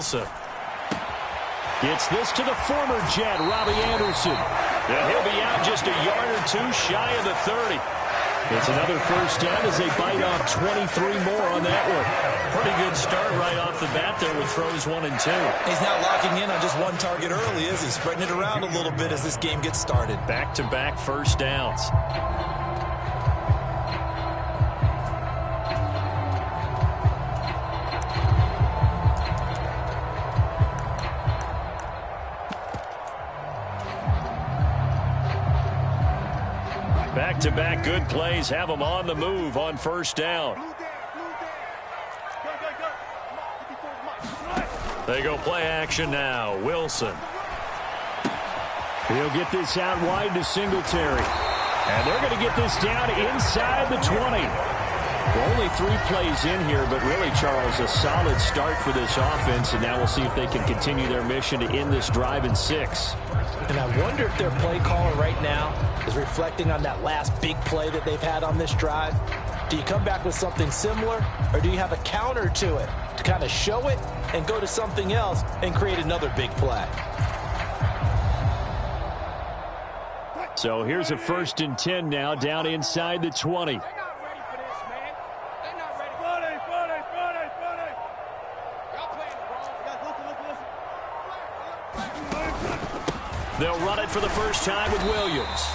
Wilson. Gets this to the former Jet, Robbie Anderson. And he'll be out just a yard or two shy of the 30. It's another first down as they bite off 23 more on that one. Pretty good start right off the bat there with throws 1 and 2. He's not locking in on just one target early, is he? Spreading it around a little bit as this game gets started. Back-to-back first downs. Back-to-back good plays have them on the move on first down. They go play action now. Wilson. He'll get this out wide to Singletary. And they're going to get this down inside the 20. Well, only 3 plays in here, but really, Charles, a solid start for this offense. And now we'll see if they can continue their mission to end this drive in 6. And I wonder if their play caller right now is reflecting on that last big play that they've had on this drive. Do you come back with something similar, or do you have a counter to it to kind of show it and go to something else and create another big play? So here's a 1st and 10 now down inside the 20. They'll run it for the first time with Williams.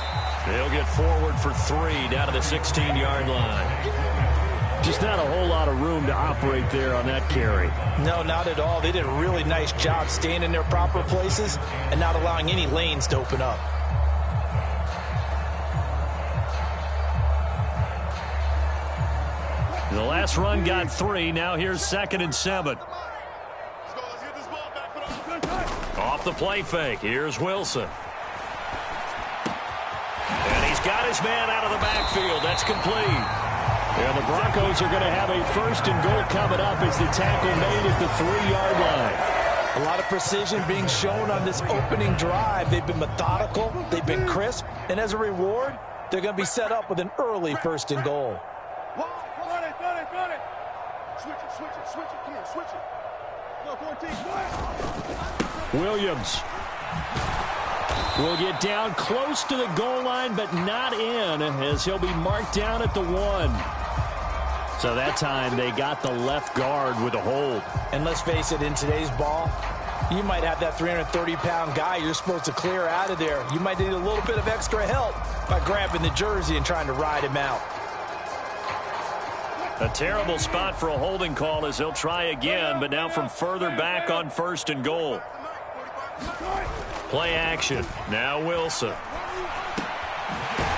They'll get forward for 3 down to the 16-yard line. Just not a whole lot of room to operate there on that carry. No, not at all. They did a really nice job staying in their proper places and not allowing any lanes to open up. The last run got 3. Now here's 2nd and 7. Off the play fake. Here's Wilson. And he's got his man out of the backfield. That's complete. And the Broncos are going to have a 1st and goal coming up as the tackle made at the 3-yard line. A lot of precision being shown on this opening drive. They've been methodical. They've been crisp. And as a reward, they're going to be set up with an early 1st and goal. Williams will get down close to the goal line, but not in, as he'll be marked down at the 1. So that time they got the left guard with a hold. And let's face it, in today's ball, you might have that 330-pound guy you're supposed to clear out of there. You might need a little bit of extra help by grabbing the jersey and trying to ride him out. A terrible spot for a holding call as he'll try again, but now from further back on 1st and goal. Play action. Now Wilson.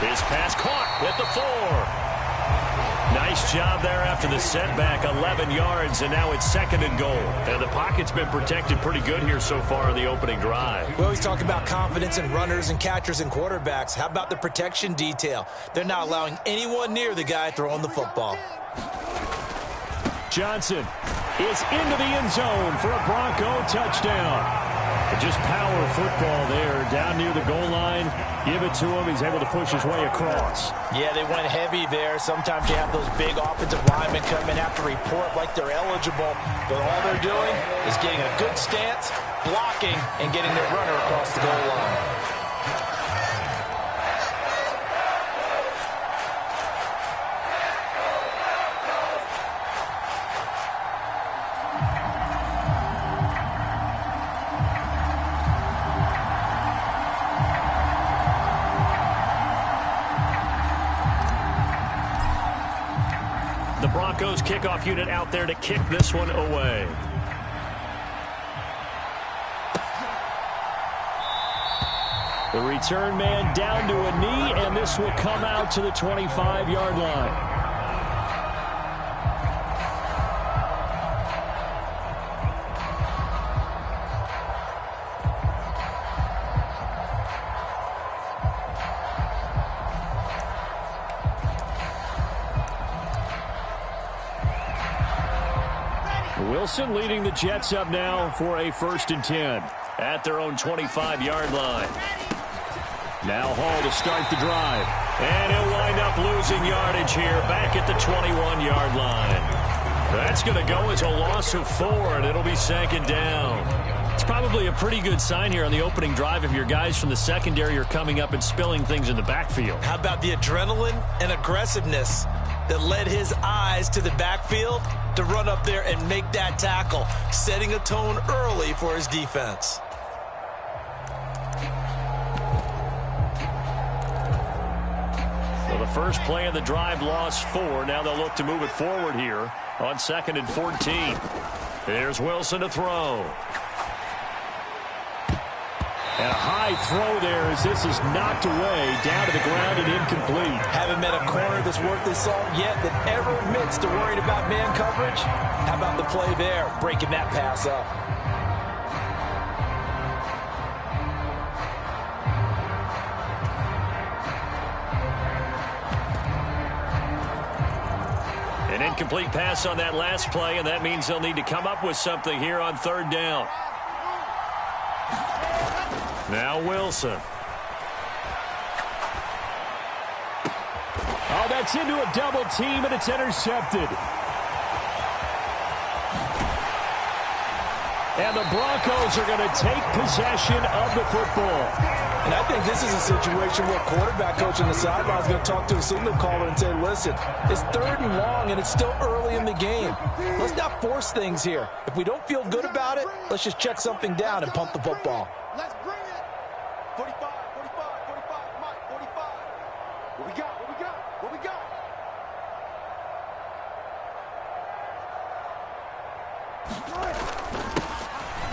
His pass caught at the 4. Nice job there after the setback. 11 yards, and now it's 2nd and goal. And the pocket's been protected pretty good here so far in the opening drive. We always talk about confidence in runners and catchers and quarterbacks. How about the protection detail? They're not allowing anyone near the guy throwing the football. Johnson is into the end zone for a Bronco touchdown. Just power football there down near the goal line. Give it to him. He's able to push his way across. Yeah, they went heavy there. Sometimes you have those big offensive linemen come in, have to report like they're eligible. But all they're doing is getting a good stance, blocking, and getting their runner across the goal line. Broncos kickoff unit out there to kick this one away. The return man down to a knee, and this will come out to the 25-yard line. Wilson leading the Jets up now for a 1st and 10 at their own 25-yard line. Now Hall to start the drive. And he'll wind up losing yardage here back at the 21-yard line. That's going to go as a loss of 4, and it'll be 2nd down. It's probably a pretty good sign here on the opening drive if your guys from the secondary are coming up and spilling things in the backfield. How about the adrenaline and aggressiveness that led his eyes to the backfield to run up there and make that tackle, setting a tone early for his defense. So the first play of the drive lost 4. Now they'll look to move it forward here on 2nd and 14. There's Wilson to throw. And a high throw there as this is knocked away, down to the ground and incomplete. Haven't met a corner that's worth his salt yet that ever admits to worrying about man coverage. How about the play there, breaking that pass up? An incomplete pass on that last play, and that means they'll need to come up with something here on 3rd down. Now Wilson. Oh, that's into a double team, and it's intercepted. And the Broncos are going to take possession of the football. And I think this is a situation where quarterback coach on the sideline is going to talk to a signal caller and say, listen, it's 3rd and long, and it's still early in the game. Let's not force things here. If we don't feel good about it, let's just check something down and pump the football. Let's bring it. 45, 45, 45, come on, 45. What we got, what we got, what we got?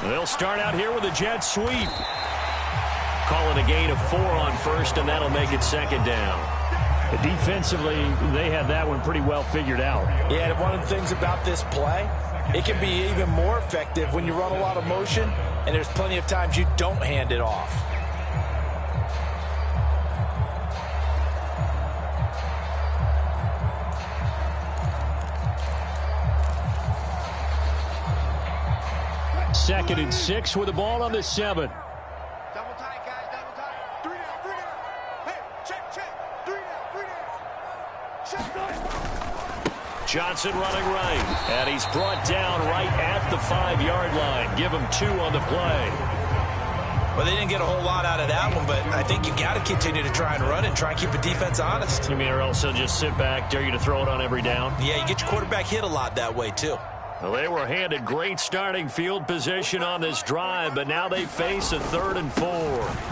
They'll start out here with a jet sweep. Calling a gain of 4 on 1st, and that'll make it 2nd down. Defensively, they had that one pretty well figured out. Yeah, and one of the things about this play, it can be even more effective when you run a lot of motion, and there's plenty of times you don't hand it off. Second and 6 with the ball on the 7. Double tight, guys, double tight. 3 down, 3 down. Hey, check, check. 3 down, 3 down. Check. Johnson running right, and he's brought down right at the 5-yard line. Give him 2 on the play. Well, they didn't get a whole lot out of that one, but I think you got to continue to try and run and try and keep the defense honest. You mean, or else they'll just sit back, dare you to throw it on every down? Yeah, you get your quarterback hit a lot that way, too. Well, they were handed great starting field position on this drive, but now they face a 3rd and 4.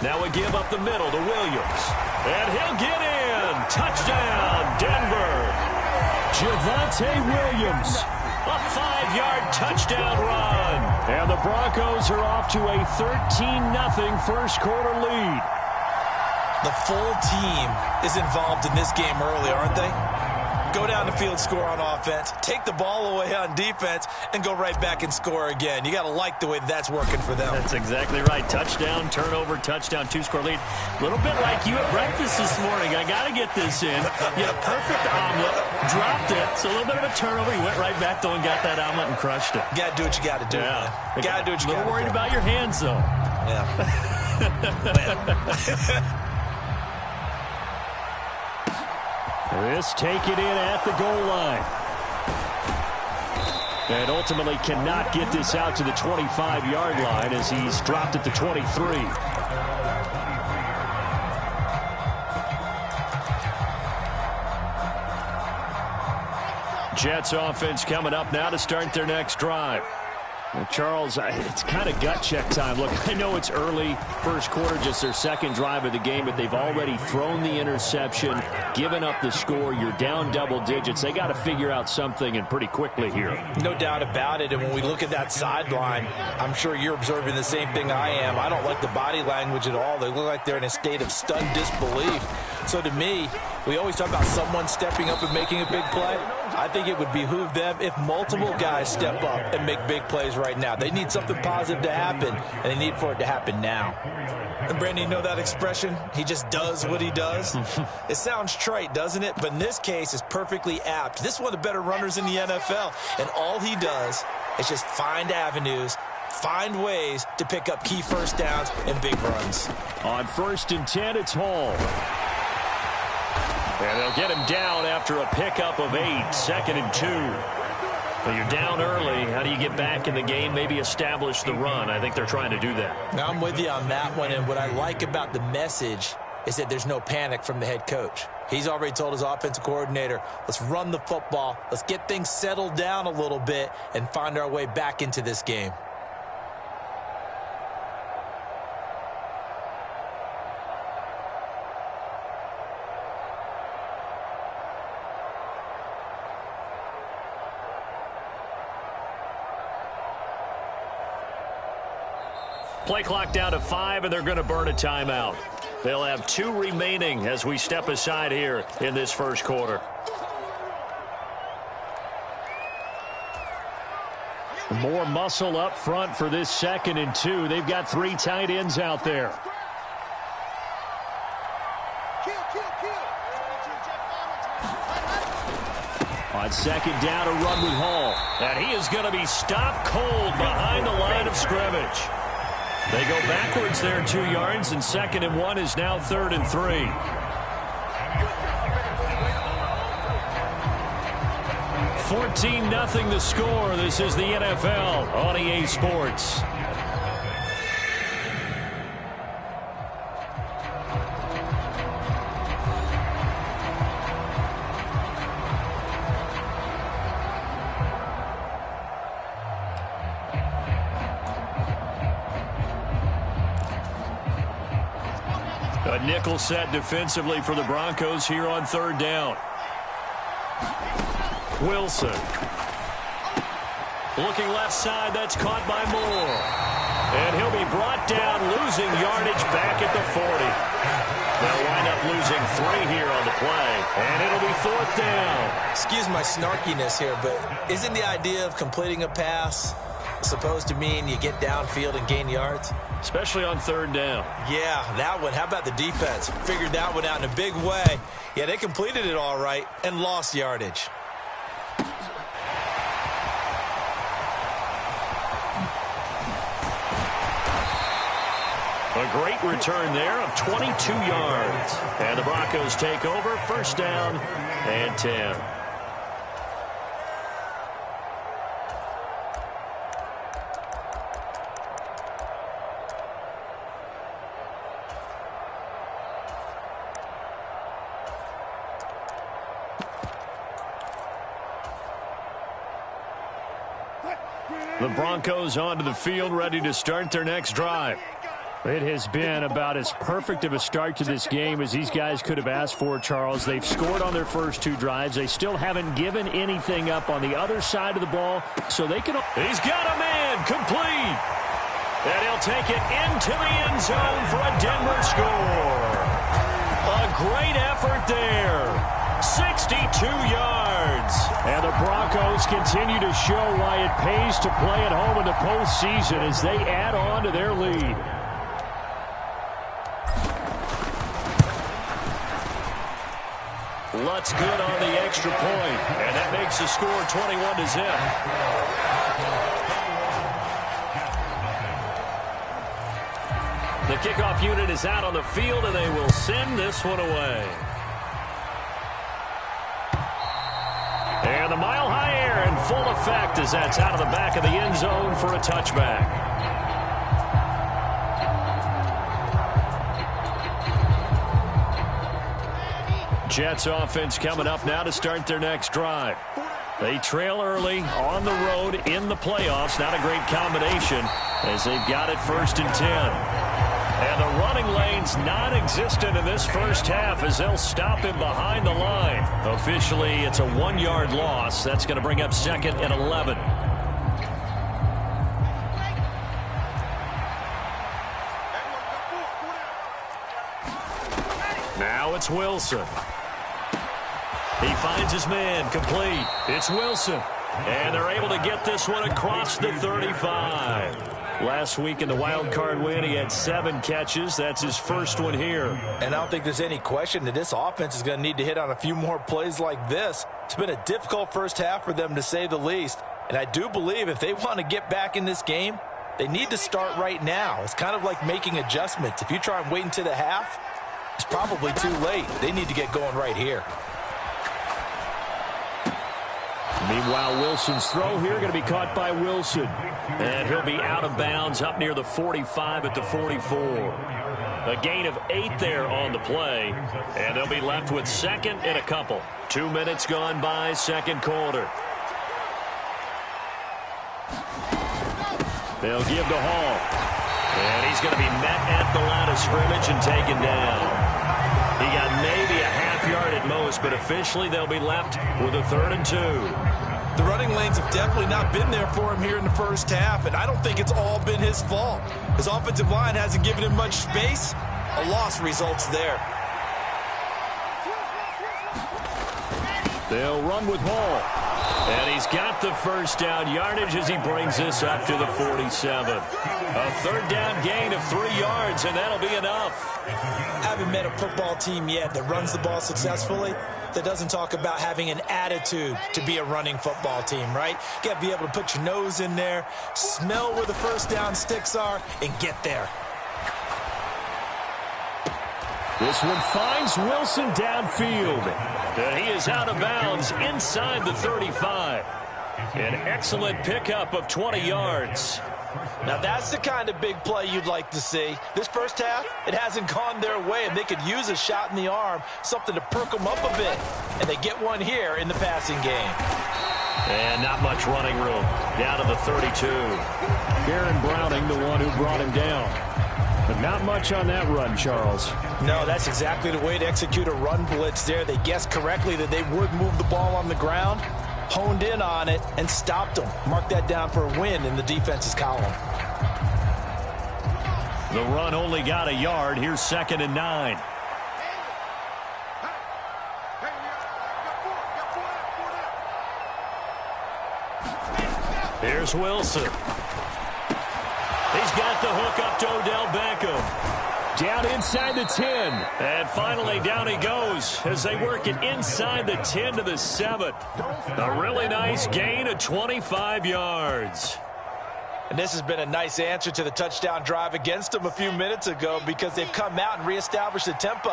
Now we give up the middle to Williams. And he'll get in. Touchdown, Denver. Javonte Williams. A 5-yard touchdown run. And the Broncos are off to a 13-0 first quarter lead. The full team is involved in this game early, aren't they? Go down the field, score on offense, take the ball away on defense, and go right back and score again. You got to like the way that's working for them. That's exactly right. Touchdown, turnover, touchdown, 2-score lead. A little bit like you at breakfast this morning. I got to get this in. You had a perfect omelet, dropped it. So a little bit of a turnover. You went right back though and got that omelet and crushed it. You got to do what you got to do. Yeah. Got to do what you got to do. A little worried about your hands, though. Yeah. This take it in at the goal line. And ultimately cannot get this out to the 25-yard line as he's dropped at the 23. Jets offense coming up now to start their next drive. Well, Charles, it's kind of gut check time. Look, I know it's early, first quarter, just their second drive of the game, but they've already thrown the interception, given up the score. You're down double digits. They got to figure out something, and pretty quickly here. No doubt about it, and when we look at that sideline, I'm sure you're observing the same thing I am. I don't like the body language at all. They look like they're in a state of stunned disbelief. So to me, we always talk about someone stepping up and making a big play. I think it would behoove them if multiple guys step up and make big plays right now. They need something positive to happen, and they need for it to happen now. And Brandon, you know that expression? He just does what he does? It sounds trite, doesn't it? But in this case, it's perfectly apt. This is one of the better runners in the NFL, and all he does is just find avenues, find ways to pick up key first downs and big runs. On 1st and 10, it's Hall. And they'll get him down after a pickup of 8, 2nd and 2. Well, you're down early. How do you get back in the game, maybe establish the run? I think they're trying to do that. Now, I'm with you on that one, and what I like about the message is that there's no panic from the head coach. He's already told his offensive coordinator, let's run the football, let's get things settled down a little bit and find our way back into this game. Play clock down to 5, and they're going to burn a timeout. They'll have 2 remaining as we step aside here in this first quarter. More muscle up front for this 2nd and 2. They've got 3 tight ends out there. On 2nd down, a run with Hall. And he is going to be stopped cold behind the line of scrimmage. They go backwards there 2 yards, and 2nd and 1 is now 3rd and 3. $14-0 the score. This is the NFL on EA Sports. A nickel set defensively for the Broncos here on 3rd down. Wilson. Looking left side, that's caught by Moore. And he'll be brought down, losing yardage back at the 40. They'll wind up losing 3 here on the play, and it'll be 4th down. Excuse my snarkiness here, but isn't the idea of completing a pass supposed to mean you get downfield and gain yards? Especially on 3rd down. Yeah, that one. How about the defense? Figured that one out in a big way. Yeah, they completed it all right and lost yardage. A great return there of 22 yards. And the Broncos take over, 1st down and 10. The Broncos onto the field, ready to start their next drive. It has been about as perfect of a start to this game as these guys could have asked for, Charles. They've scored on their first 2 drives. They still haven't given anything up on the other side of the ball, so they can... He's got a man, complete. And he'll take it into the end zone for a Denver score. A great effort there. 62 yards. And the Broncos continue to show why it pays to play at home in the postseason as they add on to their lead. Lutz good on the extra point, and that makes the score 21-0. The kickoff unit is out on the field, and they will send this one away. And the mile-high air in full effect as that's out of the back of the end zone for a touchback. Jets offense coming up now to start their next drive. They trail early on the road in the playoffs. Not a great combination as they've got it 1st and 10. And the running lane's non-existent in this first half as they'll stop him behind the line. Officially, it's a 1-yard loss. That's going to bring up 2nd and 11. Now it's Wilson. He finds his man, complete. It's Wilson. And they're able to get this one across the 35. Last week in the wild card win, he had 7 catches. That's his first one here. And I don't think there's any question that this offense is going to need to hit on a few more plays like this. It's been a difficult first half for them, to say the least. And I do believe if they want to get back in this game, they need to start right now. It's kind of like making adjustments. If you try and wait until the half, it's probably too late. They need to get going right here. Meanwhile, Meanwhile, Wilson's throw here going to be caught by Wilson. And he'll be out of bounds up near the 45 at the 44. A gain of 8 there on the play. And they'll be left with second and a couple. 2 minutes gone by, second quarter. They'll give to Hall. And he's going to be met at the line of scrimmage and taken down. He got maybe a half yard at most, but officially they'll be left with a 3rd and 2. The running lanes have definitely not been there for him here in the first half, and I don't think it's all been his fault. His offensive line hasn't given him much space. A loss results there. They'll run with Hall. And he's got the first down yardage as he brings this up to the 47. A 3rd down gain of 3 yards, and that'll be enough. I haven't met a football team yet that runs the ball successfully that doesn't talk about having an attitude to be a running football team, right? You got to be able to put your nose in there, smell where the first down sticks are, and get there. This one finds Wilson downfield. And he is out of bounds inside the 35. An excellent pickup of 20 yards. Now that's the kind of big play you'd like to see. This first half, it hasn't gone their way, and they could use a shot in the arm, something to perk them up a bit. And they get one here in the passing game. And not much running room. Down to the 32. Aaron Browning, the one who brought him down. But not much on that run, Charles. No, that's exactly the way to execute a run blitz there. They guessed correctly that they would move the ball on the ground, honed in on it, and stopped them. Mark that down for a win in the defense's column. The run only got a yard. Here's 2nd and 9. Here's Wilson. He's got the hook up to Odell Beckham. Down inside the 10. And finally down he goes as they work it inside the 10 to the 7. A really nice gain of 25 yards. And this has been a nice answer to the touchdown drive against them a few minutes ago because they've come out and reestablished the tempo.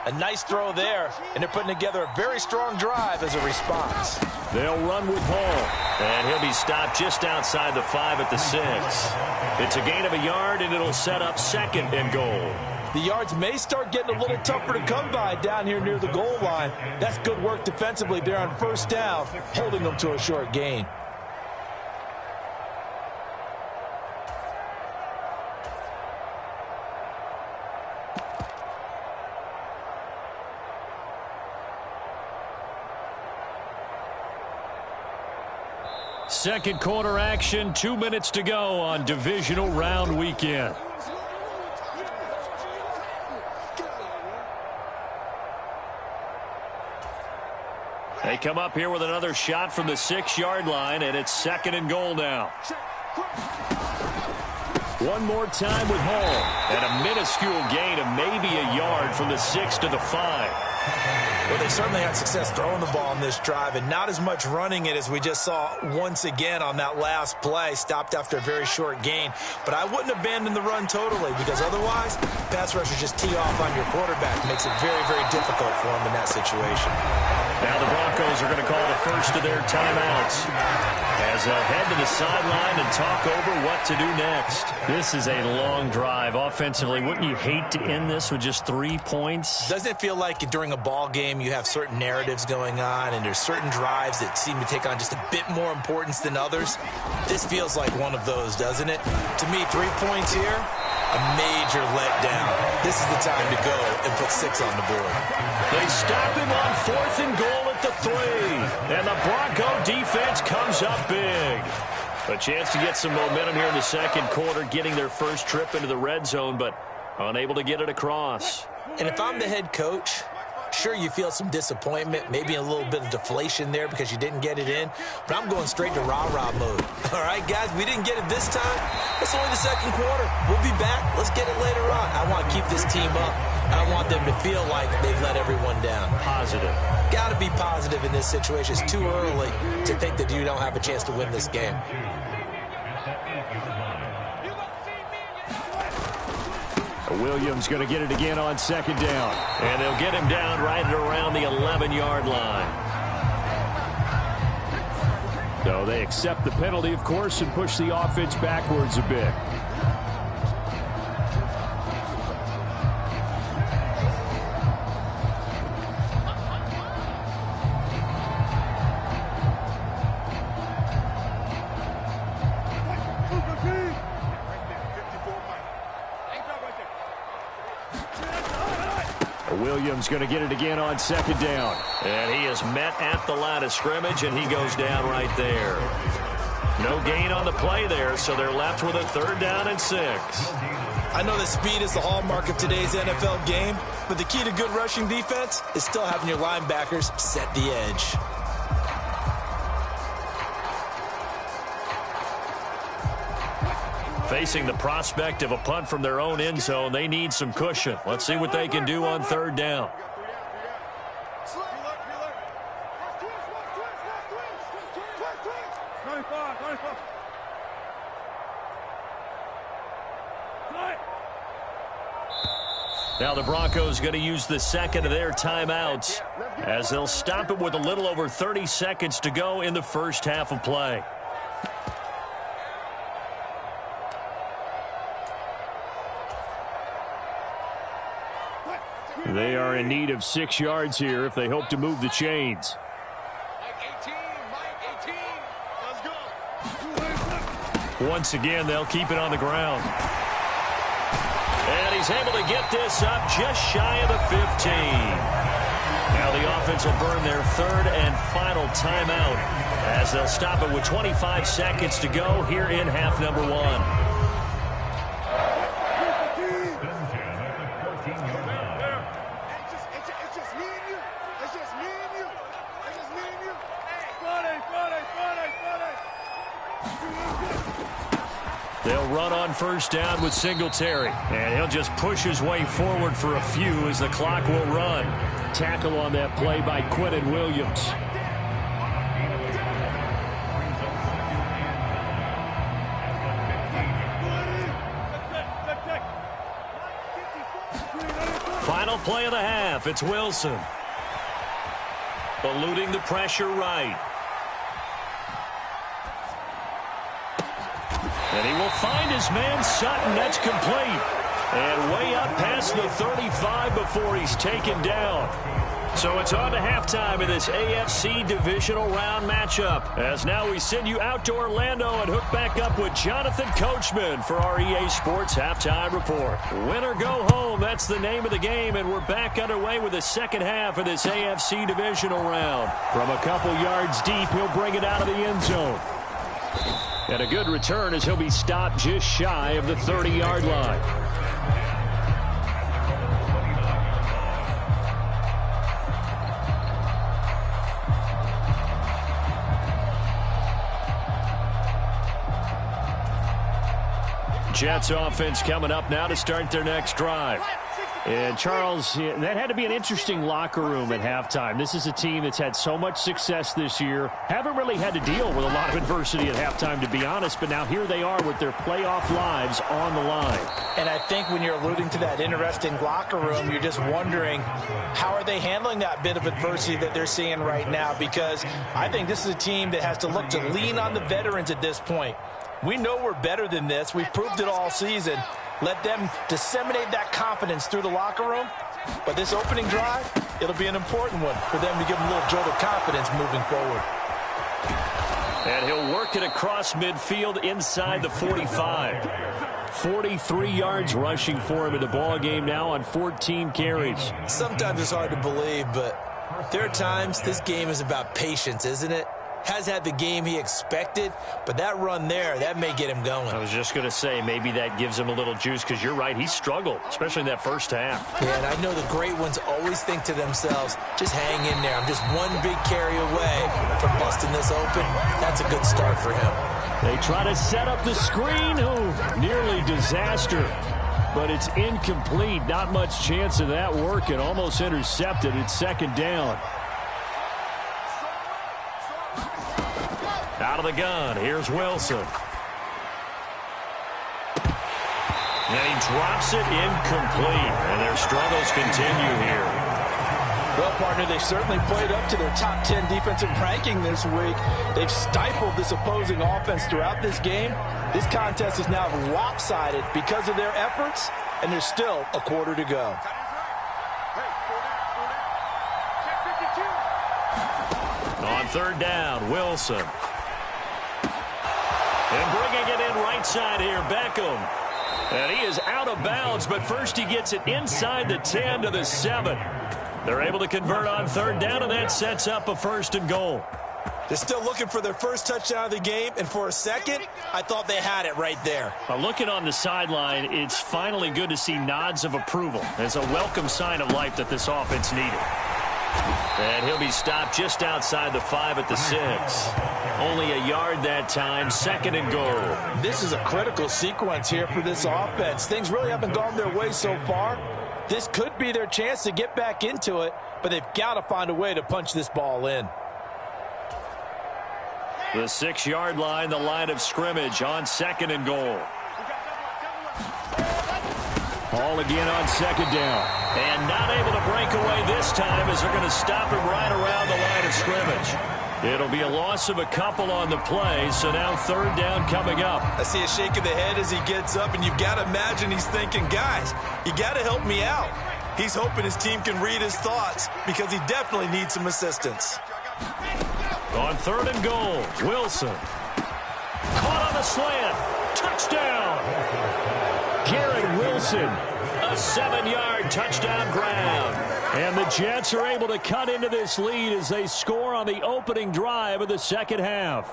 A nice throw there, and they're putting together a very strong drive as a response. They'll run with Hall, and he'll be stopped just outside the 5 at the 6. It's a gain of a yard, and it'll set up 2nd and goal. The yards may start getting a little tougher to come by down here near the goal line. That's good work defensively there on first down, holding them to a short gain. Second quarter action, 2 minutes to go on divisional round weekend. They come up here with another shot from the 6-yard line, and it's 2nd and goal now. One more time with Hall, and a minuscule gain of maybe a yard from the 6 to the 5. Well, they certainly had success throwing the ball on this drive and not as much running it as we just saw once again on that last play. Stopped after a very short gain. But I wouldn't abandon the run totally because otherwise, pass rushers just tee off on your quarterback. Makes it very, very difficult for him in that situation. Now the Broncos are going to call the first of their timeouts as they'll head to the sideline and talk over what to do next. This is a long drive offensively. Wouldn't you hate to end this with just 3 points? Doesn't it feel like during a ball game you have certain narratives going on and there's certain drives that seem to take on just a bit more importance than others? This feels like one of those, doesn't it? To me, 3 points here, a major letdown. This is the time to go and put 6 on the board. They stop him on 4th and goal at the 3. And the Bronco defense comes up big. A chance to get some momentum here in the second quarter, getting their first trip into the red zone, but unable to get it across. And if I'm the head coach, sure, you feel some disappointment, maybe a little bit of deflation there because you didn't get it in, but I'm going straight to rah-rah mode. All right, guys, we didn't get it this time. It's only the second quarter. We'll be back. Let's get it later on. I want to keep this team up. I don't want them to feel like they've let everyone down. Positive. Got to be positive in this situation. It's too early to think that you don't have a chance to win this game. Williams going to get it again on 2nd down. And they'll get him down right at around the 11-yard line. they accept the penalty, of course, and push the offense backwards a bit. Williams going to get it again on second down. And he is met at the line of scrimmage, and he goes down right there. No gain on the play there, so they're left with a 3rd down and 6. I know that speed is the hallmark of today's NFL game, but the key to good rushing defense is still having your linebackers set the edge. Facing the prospect of a punt from their own end zone, they need some cushion. Let's see what they can do on 3rd down. Now the Broncos going to use the second of their timeouts as they'll stop it with a little over 30 seconds to go in the first half of play. They are in need of 6 yards here if they hope to move the chains. Once again, they'll keep it on the ground. And he's able to get this up just shy of the 15. Now the offense will burn their 3rd and final timeout as they'll stop it with 25 seconds to go here in half number 1. They'll run on 1st down with Singletary, and he'll just push his way forward for a few as the clock will run. Tackle on that play by Quentin Williams. Final play of the half, it's Wilson. Eluding the pressure right. And he will find his man Sutton. That's complete. And way up past the 35 before he's taken down. So it's on to halftime in this AFC divisional round matchup. As now we send you out to Orlando and hook back up with Jonathan Coachman for our EA Sports Halftime Report. Win or go home, that's the name of the game. And we're back underway with the second half of this AFC divisional round. From a couple yards deep, he'll bring it out of the end zone. And a good return as he'll be stopped just shy of the 30-yard line. Jets offense coming up now to start their next drive. And, Charles, that had to be an interesting locker room at halftime. This is a team that's had so much success this year. Haven't really had to deal with a lot of adversity at halftime, to be honest. But now here they are with their playoff lives on the line. And I think when you're alluding to that interesting locker room, you're just wondering how are they handling that bit of adversity that they're seeing right now? Because I think this is a team that has to look to lean on the veterans at this point. We know we're better than this. We've proved it all season. Let them disseminate that confidence through the locker room. But this opening drive, it'll be an important one for them to give them a little jolt of confidence moving forward. And he'll work it across midfield inside the 45. 43 yards rushing for him in the ball game now on 14 carries. Sometimes it's hard to believe, but there are times this game is about patience, isn't it? Has had the game he expected, but that run there, that may get him going. I was just going to say, maybe that gives him a little juice, because you're right, he struggled, especially in that first half. Yeah, and I know the great ones always think to themselves, just hang in there. I'm just one big carry away from busting this open. That's a good start for him. They try to set up the screen. Oh, nearly disaster. But it's incomplete. Not much chance of that working. Almost intercepted. It's second down. Out of the gun, here's Wilson. And he drops it incomplete. And their struggles continue here. Well, partner, they've certainly played up to their top 10 defensive ranking this week. They've stifled this opposing offense throughout this game. This contest is now lopsided because of their efforts, and there's still a quarter to go. On third down, Wilson. And bringing it in right side here, Beckham. And he is out of bounds, but first he gets it inside the 10 to the 7. They're able to convert on third down, and that sets up a 1st and goal. They're still looking for their first touchdown of the game, and for a second, I thought they had it right there. Looking on the sideline, it's finally good to see nods of approval. It's a welcome sign of life that this offense needed. And he'll be stopped just outside the 5 at the 6. Only a yard that time, 2nd and goal. This is a critical sequence here for this offense. Things really haven't gone their way so far. This could be their chance to get back into it, but they've got to find a way to punch this ball in. The 6-yard line, the line of scrimmage on 2nd and goal. Ball again on 2nd down. And not able to break away this time as they're going to stop him right around the line of scrimmage. It'll be a loss of a couple on the play, so now 3rd down coming up. I see a shake of the head as he gets up, and you've got to imagine he's thinking, guys, you got to help me out. He's hoping his team can read his thoughts because he definitely needs some assistance. On 3rd and goal, Wilson. Caught on the slant. Touchdown. Garrett Wilson. A 7-yard touchdown grab. And the Jets are able to cut into this lead as they score on the opening drive of the 2nd half.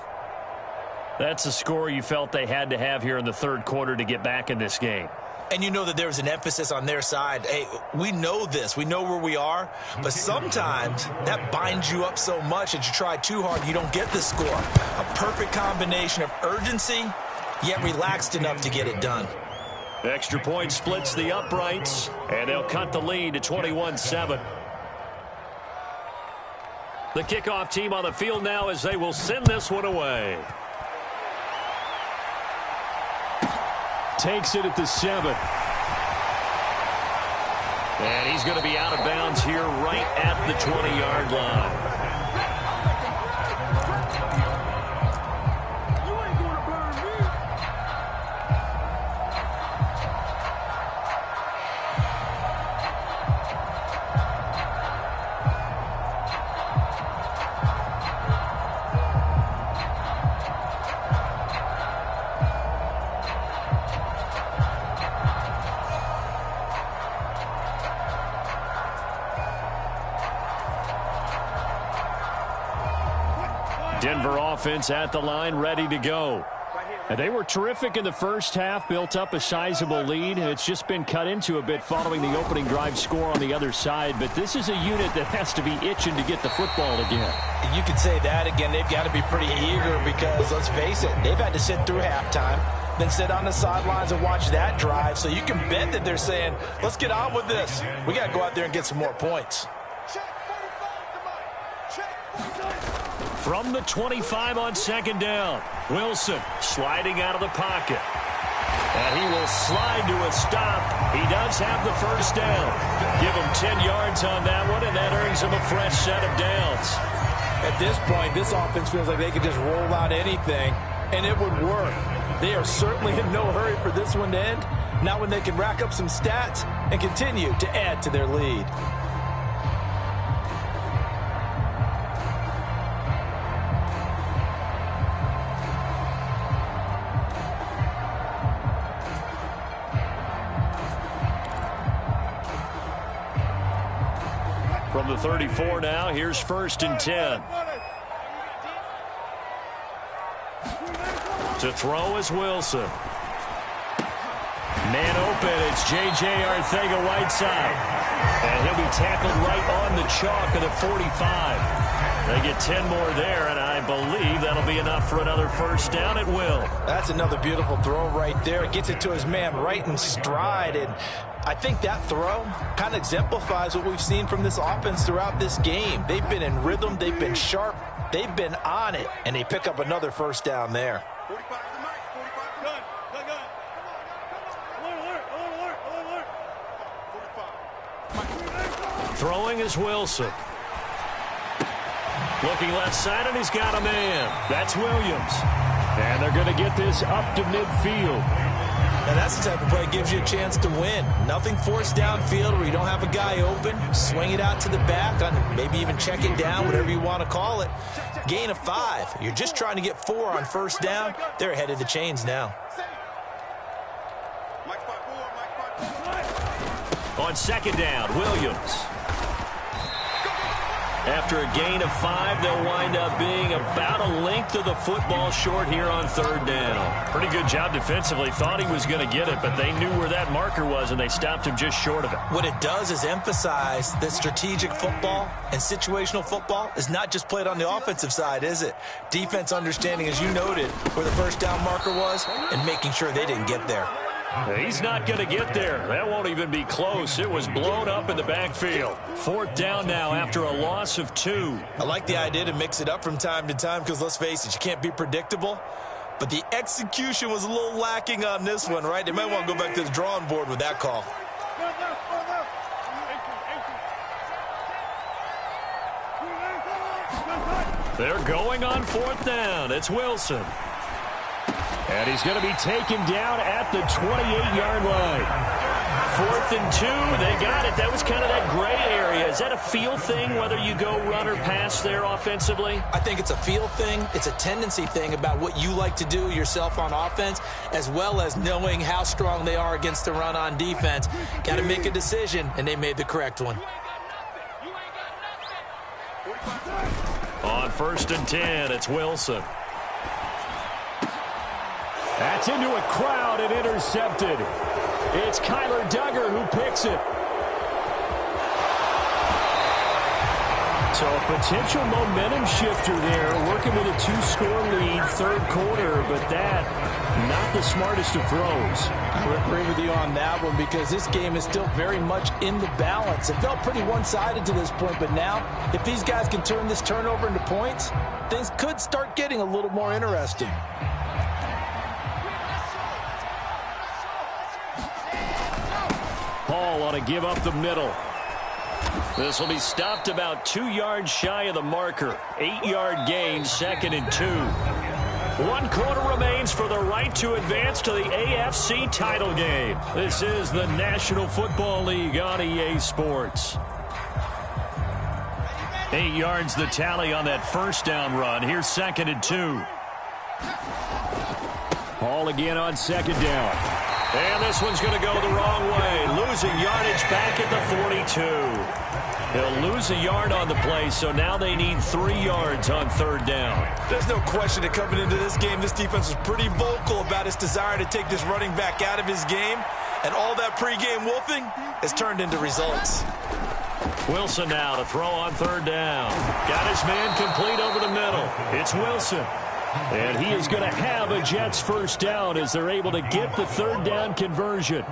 That's a score you felt they had to have here in the 3rd quarter to get back in this game. And you know that there was an emphasis on their side. Hey, we know this. We know where we are. But sometimes that binds you up so much that you try too hard, you don't get the score. A perfect combination of urgency, yet relaxed enough to get it done. Extra point splits the uprights, and they'll cut the lead to 21-7. The kickoff team on the field now as they will send this one away. Takes it at the 7. And he's going to be out of bounds here right at the 20-yard line. Denver offense at the line, ready to go. And they were terrific in the first half, built up a sizable lead. It's just been cut into a bit following the opening drive score on the other side. But this is a unit that has to be itching to get the football again. You could say that again. They've got to be pretty eager because, let's face it, they've had to sit through halftime, then sit on the sidelines and watch that drive. So you can bet that they're saying, let's get on with this. We got to go out there and get some more points. From the 25 on 2nd down, Wilson sliding out of the pocket. And he will slide to a stop. He does have the 1st down. Give him 10 yards on that one, and that earns him a fresh set of downs. At this point, this offense feels like they could just roll out anything, and it would work. They are certainly in no hurry for this one to end, not when they can rack up some stats and continue to add to their lead. From the 34 now, here's 1st and 10. To throw is Wilson. Man open, it's J.J. Arcega-Whiteside. And he'll be tackled right on the chalk of the 45. They get 10 more there, and I believe that'll be enough for another 1st down at will. That's another beautiful throw right there. It gets it to his man right in stride, and I think that throw kind of exemplifies what we've seen from this offense throughout this game. They've been in rhythm, they've been sharp, they've been on it, and they pick up another 1st down there. 45 to the mic, 45, gun. Alert. 45. Throwing is Wilson. Looking left side, and he's got a man. That's Williams. And they're going to get this up to midfield. Now that's the type of play that gives you a chance to win. Nothing forced downfield where you don't have a guy open. Swing it out to the back, on maybe even check it down, whatever you want to call it. Gain of 5. You're just trying to get 4 on first down. They're ahead of the chains now. On second down, Williams. After a gain of 5, they'll wind up being about a length of the football short here on third down. Pretty good job defensively. Thought he was going to get it, but they knew where that marker was, and they stopped him just short of it. What it does is emphasize that strategic football and situational football is not just played on the offensive side, is it? Defense understanding, as you noted, where the first down marker was and making sure they didn't get there. He's not going to get there. That won't even be close. It was blown up in the backfield. Fourth down now after a loss of 2. I like the idea to mix it up from time to time because, let's face it, you can't be predictable. But the execution was a little lacking on this one, right? They might want to go back to the drawing board with that call. They're going on fourth down. It's Wilson. And he's going to be taken down at the 28-yard line. 4th and 2. They got it. That was kind of that gray area. Is that a feel thing, whether you go run or pass there offensively? I think it's a feel thing. It's a tendency thing about what you like to do yourself on offense, as well as knowing how strong they are against the run on defense. Got to make a decision, and they made the correct one. On 1st and 10, it's Wilson. That's into a crowd and intercepted. It's Kyler Duggar who picks it. So a potential momentum shifter there, working with a 2-score lead, third quarter, but that, not the smartest of throws. I would agree with you on that one because this game is still very much in the balance. It felt pretty one-sided to this point, but now, if these guys can turn this turnover into points, things could start getting a little more interesting. Paul on a give up the middle. This will be stopped about 2 yards shy of the marker. 8-yard gain, 2nd and 2. 1 quarter remains for the right to advance to the AFC title game. This is the National Football League on EA Sports. 8 yards the tally on that first down run. Here's 2nd and 2. Paul again on second down. And this one's going to go the wrong way. Losing yardage back at the 42. They'll lose a yard on the play, so now they need 3 yards on third down. There's no question that coming into this game, this defense was pretty vocal about its desire to take this running back out of his game. And all that pregame wolfing has turned into results. Wilson now to throw on third down. Got his man complete over the middle. It's Wilson. And he is going to have a Jets first down as they're able to get the third down conversion.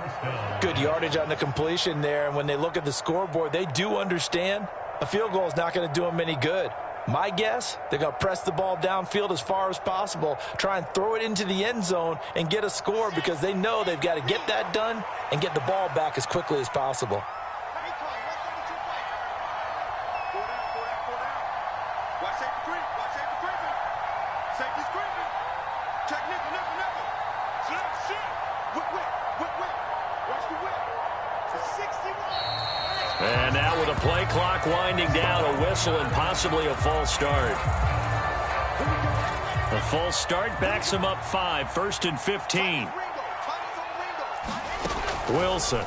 Good yardage on the completion there. And when they look at the scoreboard, they do understand a field goal is not going to do them any good. My guess, they're going to press the ball downfield as far as possible, try and throw it into the end zone and get a score because they know they've got to get that done and get the ball back as quickly as possible. And now with a play clock winding down, a whistle and possibly a false start. A false start backs him up 5, 1st and 15. Wilson.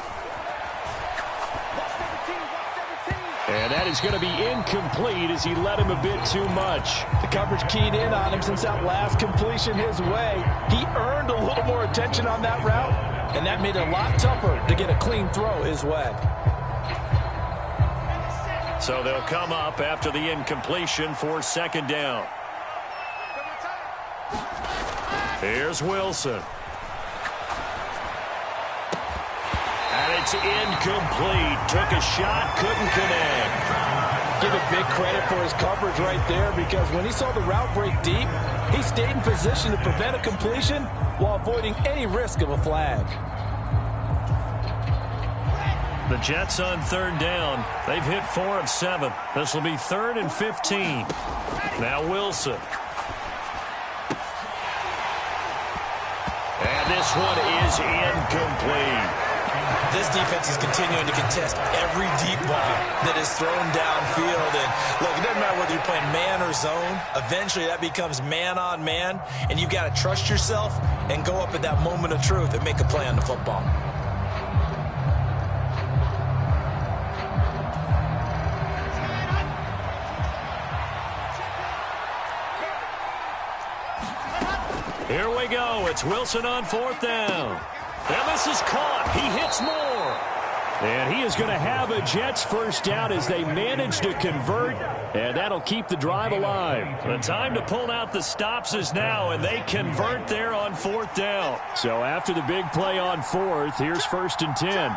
And that is going to be incomplete as he led him a bit too much. The coverage keyed in on him since that last completion his way. He earned a little more attention on that route, and that made it a lot tougher to get a clean throw his way. So they'll come up after the incompletion for second down. Here's Wilson. And it's incomplete. Took a shot, couldn't connect. Give it big credit for his coverage right there because when he saw the route break deep, he stayed in position to prevent a completion while avoiding any risk of a flag. The Jets on third down. They've hit 4 of 7. This will be 3rd and 15. Now Wilson. And this one is incomplete. This defense is continuing to contest every deep ball that is thrown downfield. And look, it doesn't matter whether you're playing man or zone. Eventually that becomes man on man. And you've got to trust yourself and go up at that moment of truth and make a play on the football. Here we go. It's Wilson on 4th down. And this is caught. He hits more. And he is going to have a Jets first down as they manage to convert. And that'll keep the drive alive. The time to pull out the stops is now, and they convert there on 4th down. So after the big play on 4th, here's 1st and 10.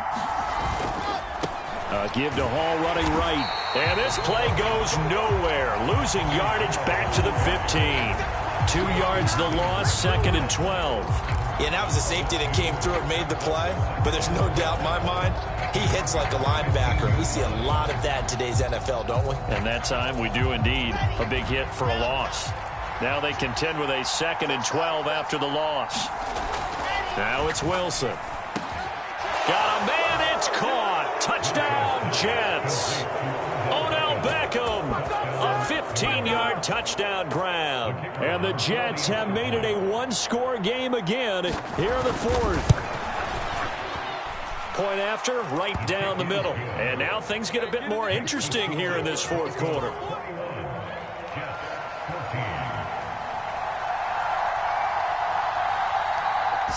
Give to Hall running right. And this play goes nowhere. Losing yardage back to the 15. 2 yards the loss, 2nd and 12. Yeah, and that was a safety that came through and made the play. But there's no doubt in my mind, he hits like a linebacker. We see a lot of that in today's NFL, don't we? And that time we do indeed. A big hit for a loss. Now they contend with a 2nd and 12 after the loss. Now it's Wilson. Got a man, it's caught. Touchdown, Jets. Odell Beckham. A 15-yard touchdown grab. And the Jets have made it a one-score game again here in the 4th. Point after, right down the middle. And now things get a bit more interesting here in this 4th quarter.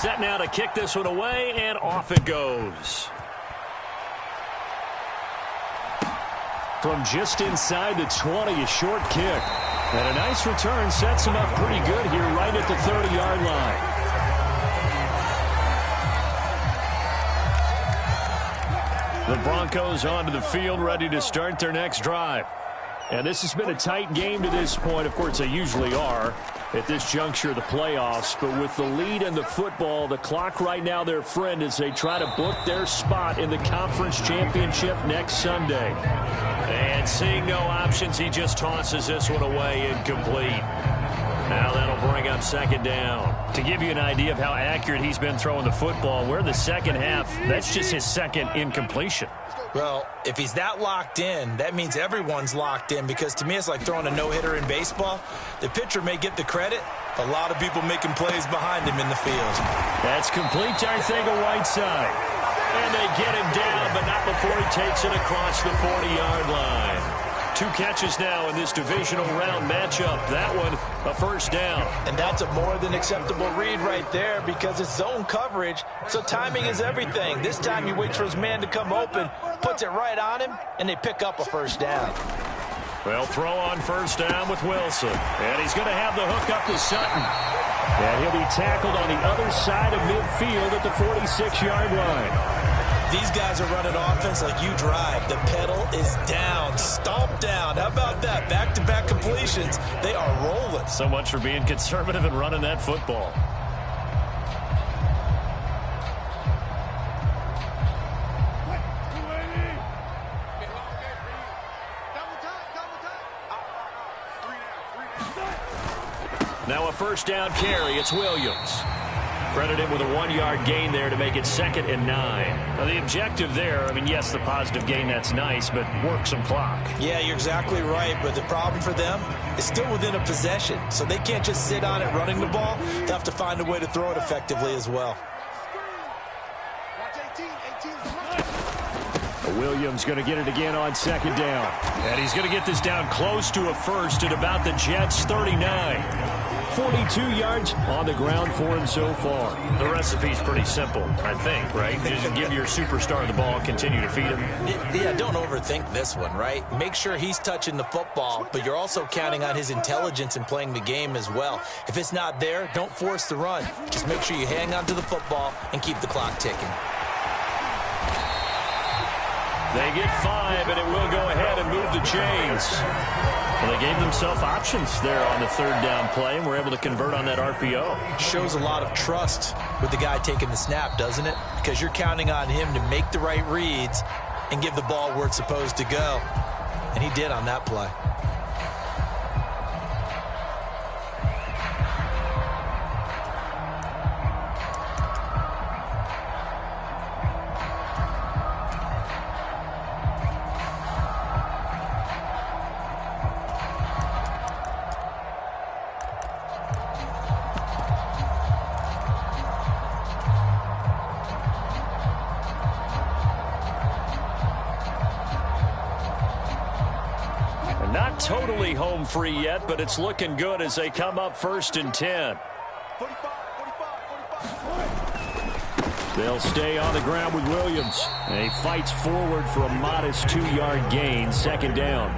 Set now to kick this one away, and off it goes. From just inside the 20, a short kick. And a nice return sets him up pretty good here right at the 30-yard line. The Broncos onto the field, ready to start their next drive. And this has been a tight game to this point. Of course, they usually are at this juncture of the playoffs. But with the lead in the football, the clock right now their friend as they try to book their spot in the conference championship next Sunday. And seeing no options, he just tosses this one away incomplete. Now that'll bring up 2nd down. To give you an idea of how accurate he's been throwing the football, we're in the second half. That's just his 2nd incompletion. Well, if he's that locked in, that means everyone's locked in, because to me it's like throwing a no-hitter in baseball. The pitcher may get the credit, a lot of people making plays behind him in the field. That's complete to Arcega-Whiteside. And they get him down, but not before he takes it across the 40-yard line. 2 catches now in this divisional round matchup. That one, a first down. And that's a more than acceptable read right there, because it's zone coverage, so timing is everything. This time he waits for his man to come open, puts it right on him, and they pick up a first down. Well, throw on first down with Wilson. And he's going to have the hook up to Sutton. And he'll be tackled on the other side of midfield at the 46-yard line. These guys are running offense like you drive. The pedal is down, stomp down. How about that? Back-to-back completions. They are rolling. So much for being conservative and running that football. Now a first down carry. It's Williams. Credited with a 1-yard gain there to make it 2nd and 9. Now the objective there, I mean, yes, the positive gain, that's nice, but work some clock. Yeah, you're exactly right, but the problem for them is still within a possession, so they can't just sit on it running the ball. They have to find a way to throw it effectively as well. Williams going to get it again on 2nd down. And he's going to get this down close to a first at about the Jets' 39. 42 yards on the ground for him so far. The recipe's pretty simple, I think, right? Just give your superstar the ball, continue to feed him. Yeah, don't overthink this one, right? Make sure he's touching the football, but you're also counting on his intelligence in playing the game as well. If it's not there, don't force the run. Just make sure you hang on to the football and keep the clock ticking. They get 5, and it will go ahead and move the chains. Well, they gave themselves options there on the 3rd down play, and were able to convert on that RPO. Shows a lot of trust with the guy taking the snap, doesn't it? because you're counting on him to make the right reads and give the ball where it's supposed to go. And he did on that play. Not totally home free yet, but it's looking good as they come up 1st and 10. 45. They'll stay on the ground with Williams. And he fights forward for a modest 2-yard gain, 2nd down.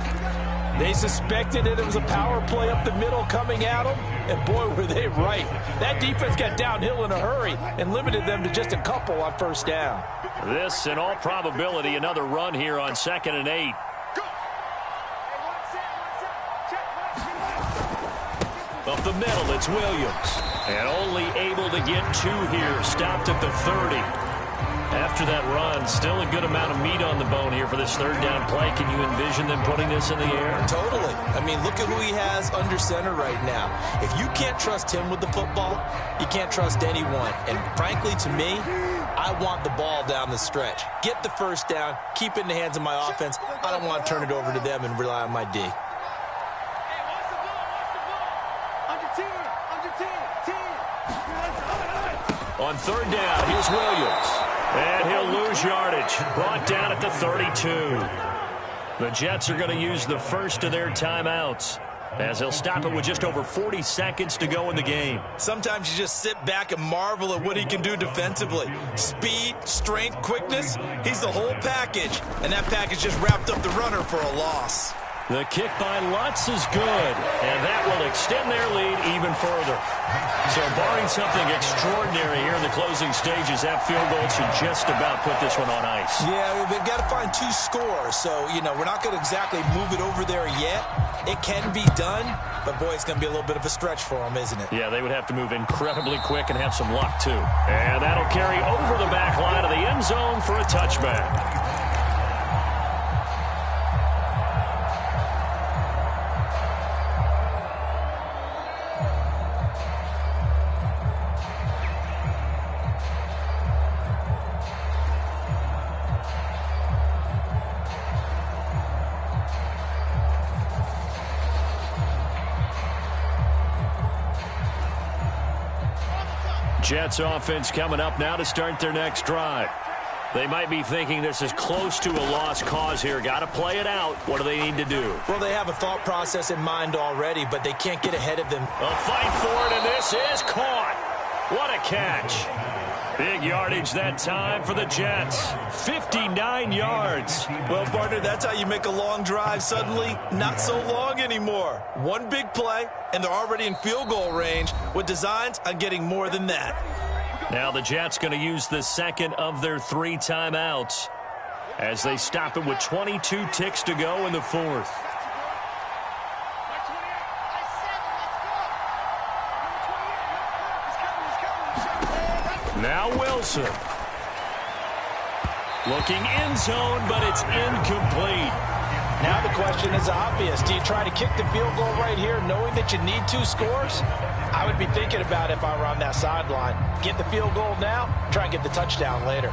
They suspected it was a power play up the middle coming at them, and boy, were they right. That defense got downhill in a hurry and limited them to just a couple on 1st down. This, in all probability, another run here on 2nd and 8. Up the middle, it's Williams. And only able to get 2 here, stopped at the 30. After that run, still a good amount of meat on the bone here for this 3rd down play. Can you envision them putting this in the air? Totally. I mean, look at who he has under center right now. If you can't trust him with the football, you can't trust anyone. And frankly, to me, I want the ball down the stretch. Get the 1st down, keep it in the hands of my offense. I don't want to turn it over to them and rely on my D. On 3rd down, here's Williams. And he'll lose yardage. Brought down at the 32. The Jets are going to use the first of their timeouts, as they'll stop it with just over 40 seconds to go in the game. Sometimes you just sit back and marvel at what he can do defensively. Speed, strength, quickness, he's the whole package. And that package just wrapped up the runner for a loss. The kick by Lutz is good, and that will extend their lead even further. So barring something extraordinary here in the closing stages, that field goal should just about put this one on ice. Yeah, they've got to find 2 scores. So, you know, we're not going to exactly move it over there yet. It can be done, but boy, it's going to be a little bit of a stretch for them, isn't it? Yeah, they would have to move incredibly quick and have some luck, too. And that'll carry over the back line of the end zone for a touchback. Jets offense coming up now to start their next drive. They might be thinking this is close to a lost cause here. Got to play it out. What do they need to do? Well, they have a thought process in mind already, but they can't get ahead of them. A fight for it, and this is caught. What a catch. Big yardage that time for the Jets. 59 yards. Well, partner, that's how you make a long drive suddenly not so long anymore. One big play, and they're already in field goal range with designs on getting more than that. Now the Jets going to use the second of their 3 timeouts as they stop it with 22 ticks to go in the 4th. Now Wilson. Looking end zone, but it's incomplete. Now the question is obvious. Do you try to kick the field goal right here knowing that you need 2 scores? I would be thinking about it if I were on that sideline. Get the field goal now, try and get the touchdown later.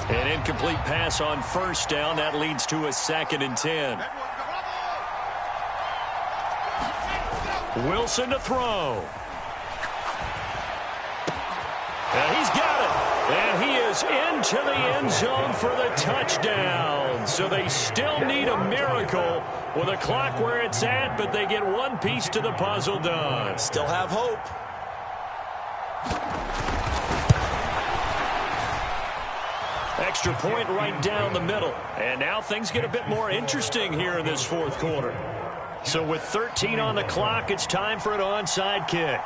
An incomplete pass on 1st down. That leads to a 2nd and 10. Wilson to throw. And he's got it. And he is into the end zone for the touchdown. So they still need a miracle with a clock where it's at, but they get one piece to the puzzle done. Still have hope. Extra point right down the middle. And now things get a bit more interesting here in this 4th quarter. So with 13 on the clock, it's time for an onside kick.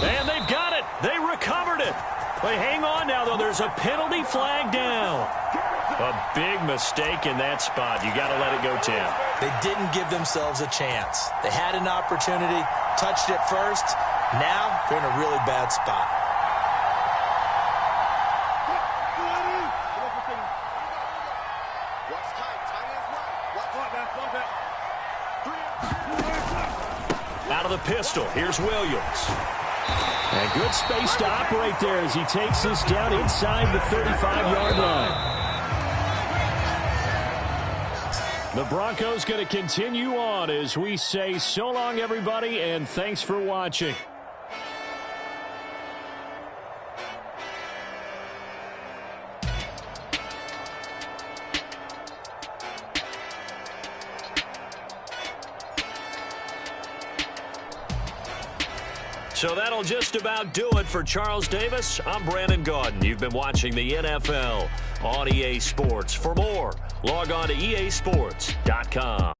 And they've got it. They recovered it. They hang on now, though. There's a penalty flag down. A big mistake in that spot. You got to let it go 10. They didn't give themselves a chance. They had an opportunity, touched it first. Now they're in a really bad spot. Out of the pistol, here's Williams. And good space to operate there as he takes this down inside the 35-yard line. The Broncos going to continue on as we say so long, everybody, and thanks for watching. So that'll just about do it for Charles Davis. I'm Brandon Gaudin. You've been watching the NFL on EA Sports. For more, log on to easports.com.